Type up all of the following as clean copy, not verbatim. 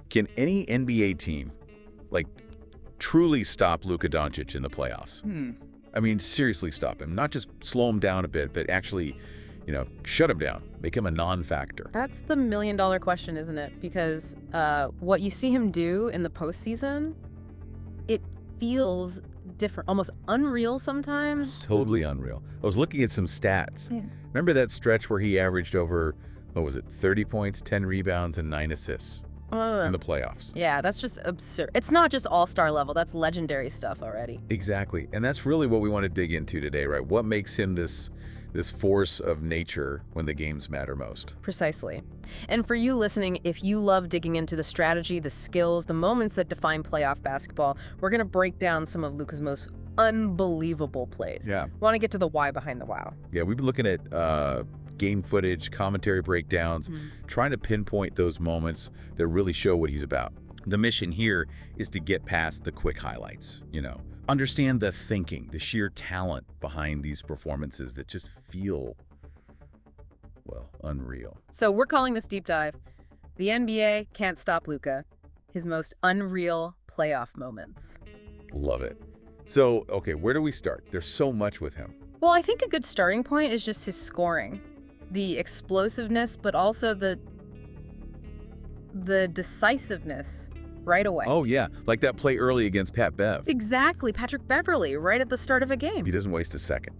Can any NBA team, like, truly stop Luka Dončić in the playoffs? I mean, seriously stop him. Not just slow him down a bit, but actually, shut him down. Make him a non-factor. That's the million-dollar question, isn't it? Because what you see him do in the postseason, it feels different, almost unreal sometimes. It's totally unreal. I was looking at some stats. Yeah. Remember that stretch where he averaged over, 30 points, 10 rebounds, and 9 assists in the playoffs? Yeah, that's just absurd. It's not just all-star level. That's legendary stuff already. Exactly. And that's really what we want to dig into today, right? What makes him this force of nature when the games matter most? Precisely. And for you listening, if you love digging into the strategy, the skills, the moments that define playoff basketball, we're going to break down some of Luka's most unbelievable plays. Yeah. Want to get to the why behind the wow. Yeah, we've been looking at game footage, commentary breakdowns, trying to pinpoint those moments that really show what he's about. The mission here is to get past the quick highlights, Understand the thinking, the sheer talent behind these performances that just feel, well, unreal. So we're calling this deep dive, The NBA Can't Stop Luka, his most unreal playoff moments. Love it. So, okay, where do we start? There's so much with him. Well, I think a good starting point is just his scoring. The explosiveness, but also the decisiveness right away. Oh, yeah, like that play early against Pat Bev. Exactly, Patrick Beverley, right at the start of a game. He doesn't waste a second.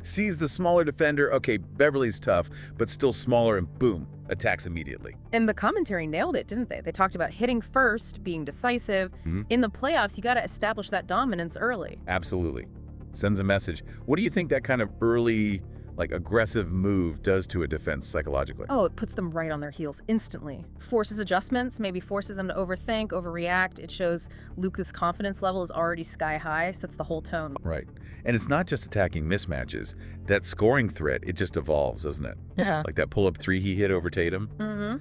Sees the smaller defender, okay, Beverly's tough, but still smaller, and boom, attacks immediately. And the commentary nailed it, didn't they? They talked about hitting first, being decisive. In the playoffs, you got to establish that dominance early. Absolutely. Sends a message. What do you think that kind of early, aggressive move does to a defense psychologically? Oh, it puts them right on their heels instantly. Forces adjustments, maybe forces them to overthink, overreact. It shows Luka's confidence level is already sky high, sets the whole tone. Right. And it's not just attacking mismatches. That scoring threat, it just evolves, doesn't it? Yeah. Like that pull-up three he hit over Tatum.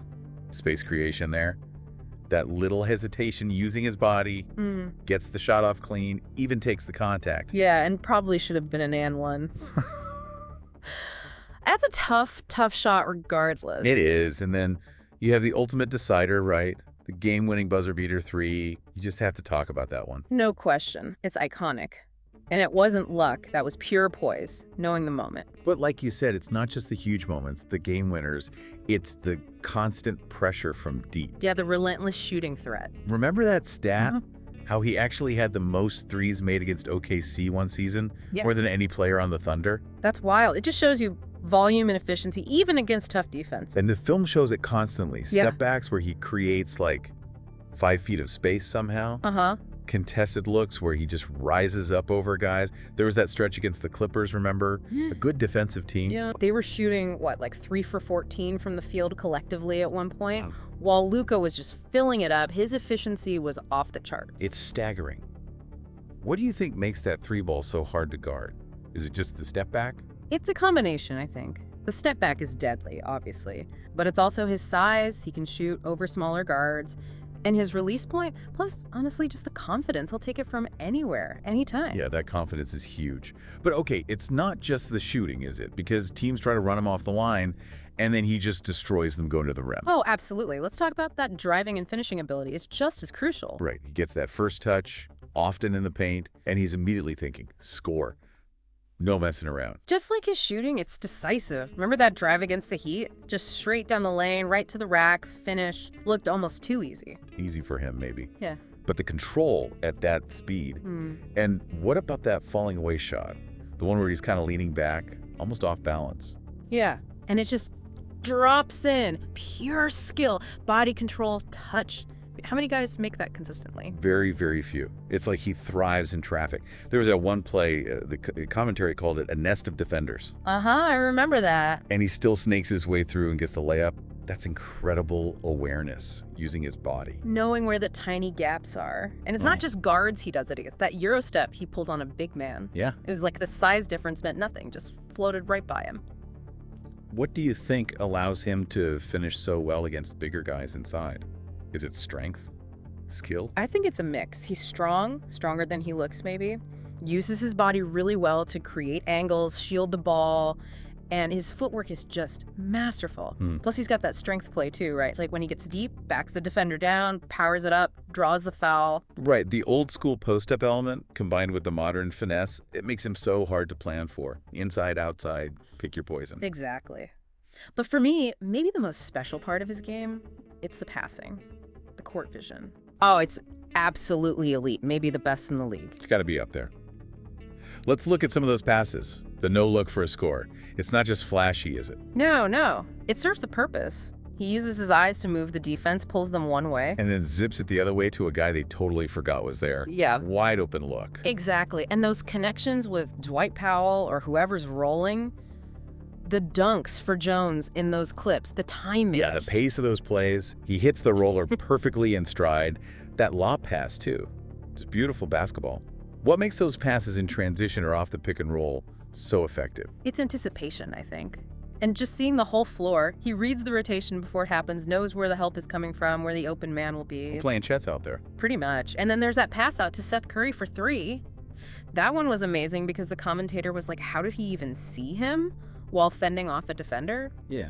Space creation there. That little hesitation using his body, gets the shot off clean, even takes the contact. Yeah, and probably should have been an and one. That's a tough shot regardless. It is. And then you have the ultimate decider, right? The game-winning buzzer beater three. You just have to talk about that one. No question. It's iconic. And it wasn't luck. That was pure poise, knowing the moment. But like you said, it's not just the huge moments, the game winners. It's the constant pressure from deep. Yeah, the relentless shooting threat. Remember that stat? How he actually had the most threes made against OKC one season? Yeah. More than any player on the Thunder? That's wild. It just shows you volume and efficiency, even against tough defense. And the film shows it constantly. Stepbacks where he creates 5 feet of space somehow. Contested looks where he just rises up over guys. There was that stretch against the Clippers, remember? A good defensive team. Yeah, they were shooting, 3 for 14 from the field collectively at one point. While Luka was just filling it up, his efficiency was off the charts. It's staggering. What do you think makes that three ball so hard to guard? Is it just the step back? It's a combination, I think. The step back is deadly, obviously, but it's also his size. He can shoot over smaller guards. And his release point, plus, honestly, just the confidence. He'll take it from anywhere, anytime. Yeah, that confidence is huge. But okay, it's not just the shooting, is it? Because teams try to run him off the line, and then he just destroys them going to the rim. Oh, absolutely. Let's talk about that driving and finishing ability. It's just as crucial. Right. He gets that first touch, often in the paint, and he's immediately thinking, score. No messing around. Just like his shooting, it's decisive. Remember that drive against the Heat? Just straight down the lane, right to the rack, finish. Looked almost too easy. Easy for him, maybe. Yeah. But the control at that speed. And what about that falling away shot? The one where he's kind of leaning back, almost off balance. Yeah. And it just drops in. Pure skill, body control, touch. How many guys make that consistently? Very, very few. It's like he thrives in traffic. There was that one play, the commentary called it a nest of defenders. I remember that. And he still snakes his way through and gets the layup. That's incredible awareness, using his body. Knowing where the tiny gaps are. And it's not just guards he does it against. That Euro step he pulled on a big man. Yeah. It was like the size difference meant nothing, just floated right by him. What do you think allows him to finish so well against bigger guys inside? Is it strength? Skill? I think it's a mix. He's strong, stronger than he looks maybe. Uses his body really well to create angles, shield the ball, And his footwork is just masterful. Plus, he's got that strength play, too, right? It's like when he gets deep, backs the defender down, powers it up, draws the foul. Right. The old school post-up element combined with the modern finesse, it makes him so hard to plan for. Inside, outside, pick your poison. Exactly. But for me, maybe the most special part of his game, it's the passing, the court vision. Oh, it's absolutely elite. Maybe the best in the league. It's got to be up there. Let's look at some of those passes. The no look for a score. It's not just flashy, is it? No. It serves a purpose. He uses his eyes to move the defense, pulls them one way. And then zips it the other way to a guy they totally forgot was there. Yeah. Wide open look. Exactly. And those connections with Dwight Powell or whoever's rolling, the dunks for Jones in those clips, the timing. Yeah, the pace of those plays. He hits the roller perfectly in stride. That lob pass, too. Just beautiful basketball. What makes those passes in transition or off the pick and roll so effective? It's anticipation, I think. And just seeing the whole floor, he reads the rotation before it happens, knows where the help is coming from, where the open man will be. We're playing chess out there. Pretty much. And then there's that pass out to Seth Curry for 3. That one was amazing because the commentator was like, how did he even see him while fending off a defender? Yeah.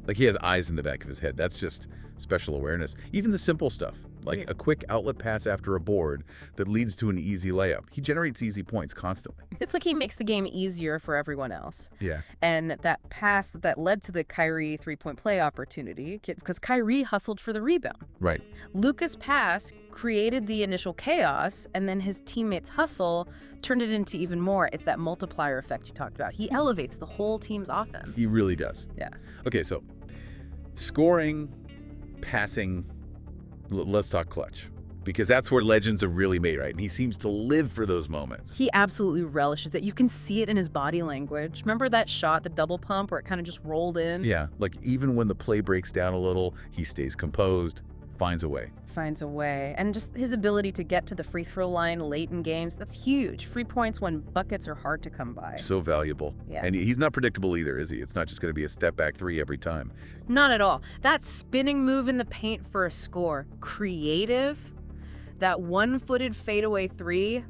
Like he has eyes in the back of his head. That's just special awareness. Even the simple stuff, like a quick outlet pass after a board that leads to an easy layup. He generates easy points constantly. It's like he makes the game easier for everyone else. Yeah. And that pass that led to the Kyrie three-point play opportunity, because Kyrie hustled for the rebound. Right. Luka's pass created the initial chaos, and then his teammates' hustle turned it into even more. It's that multiplier effect you talked about. He elevates the whole team's offense. He really does. Yeah. Okay, so scoring, passing, let's talk clutch. Because that's where legends are really made, right? And he seems to live for those moments. He absolutely relishes it. You can see it in his body language. Remember that shot, the double pump, where it kind of just rolled in? Yeah, like even when the play breaks down a little, he stays composed, finds a way. Finds a way. And just his ability to get to the free throw line late in games, that's huge. Free points when buckets are hard to come by. So valuable. Yeah. And he's not predictable either, is he? It's not just going to be a step back 3 every time. Not at all. That spinning move in the paint for a score, creative. That one-footed fadeaway 3,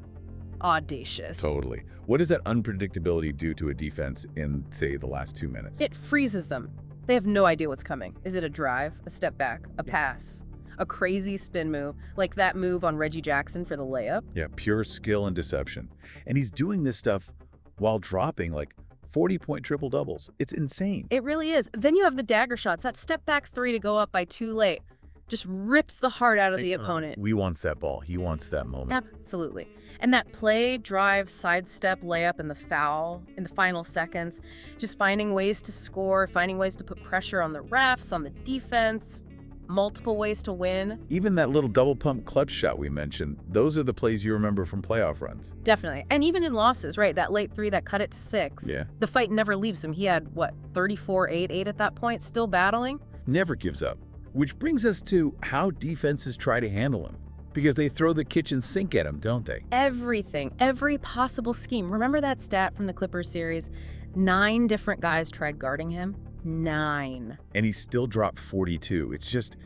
audacious. Totally. What does that unpredictability do to a defense in, say, the last 2 minutes? It freezes them. They have no idea what's coming. Is it a drive, a step back, a pass, a crazy spin move, like that move on Reggie Jackson for the layup? Yeah, pure skill and deception. And he's doing this stuff while dropping like 40-point triple-doubles. It's insane. It really is. Then you have the dagger shots, that step back 3 to go up by too late. Just rips the heart out of the opponent. We wants that ball. He wants that moment. Absolutely. And that play, drive, sidestep, layup, and the foul in the final seconds. Just finding ways to score, finding ways to put pressure on the refs, on the defense, multiple ways to win. Even that little double pump clutch shot we mentioned, those are the plays you remember from playoff runs. Definitely. And even in losses, right? That late 3 that cut it to 6. Yeah. The fight never leaves him. He had, 34-8 at that point, still battling? Never gives up. Which brings us to how defenses try to handle him. Because they throw the kitchen sink at him, don't they? Everything, every possible scheme. Remember that stat from the Clippers series? 9 different guys tried guarding him. 9. And he still dropped 42. It's just,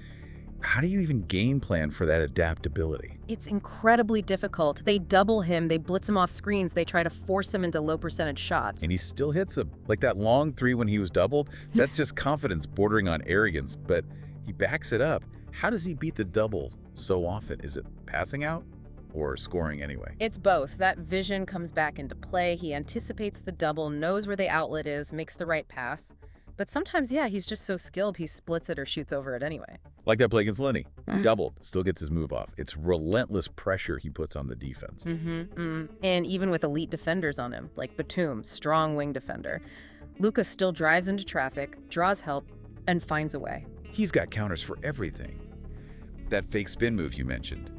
how do you even game plan for that adaptability? It's incredibly difficult. They double him, they blitz him off screens, they try to force him into low percentage shots. And he still hits them. Like that long 3 when he was doubled, that's just confidence bordering on arrogance, but he backs it up. How does he beat the double so often? Is it passing out or scoring anyway? It's both. That vision comes back into play. He anticipates the double, knows where the outlet is, makes the right pass. But sometimes, yeah, he's just so skilled he splits it or shoots over it anyway. Like that play against Lenny. Doubled, still gets his move off. It's relentless pressure he puts on the defense. And even with elite defenders on him, like Batum, strong wing defender, Luka still drives into traffic, draws help, and finds a way. He's got counters for everything. That fake spin move you mentioned,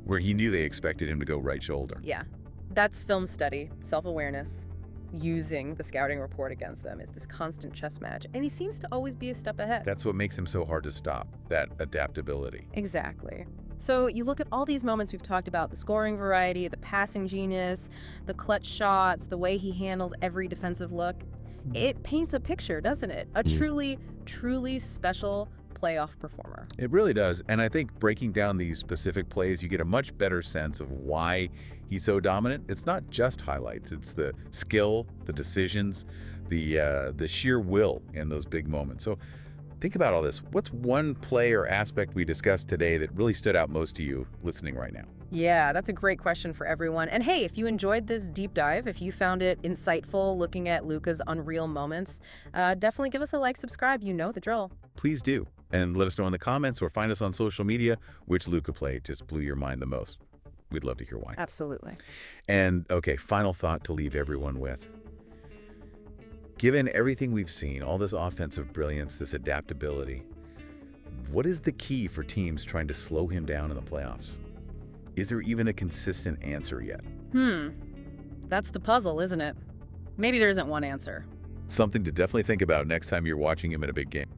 where he knew they expected him to go right shoulder. Yeah, that's film study, self-awareness, using the scouting report against them. It's this constant chess match, and he seems to always be a step ahead. That's what makes him so hard to stop, that adaptability. Exactly. So you look at all these moments we've talked about, the scoring variety, the passing genius, the clutch shots, the way he handled every defensive look. It paints a picture, doesn't it? A truly, truly special playoff performer. It really does. And I think breaking down these specific plays, you get a much better sense of why he's so dominant. It's not just highlights. It's the skill, the decisions, the sheer will in those big moments. So think about all this. What's one play or aspect we discussed today that really stood out most to you listening right now? Yeah, that's a great question for everyone. And hey, if you enjoyed this deep dive, if you found it insightful looking at Luka's unreal moments, definitely give us a like, subscribe. You know the drill. Please do. And let us know in the comments or find us on social media which Luka play just blew your mind the most. We'd love to hear why. Absolutely. And okay, final thought to leave everyone with. Given everything we've seen, all this offensive brilliance, this adaptability, what is the key for teams trying to slow him down in the playoffs? Is there even a consistent answer yet? That's the puzzle, isn't it? Maybe there isn't one answer. Something to definitely think about next time you're watching him in a big game.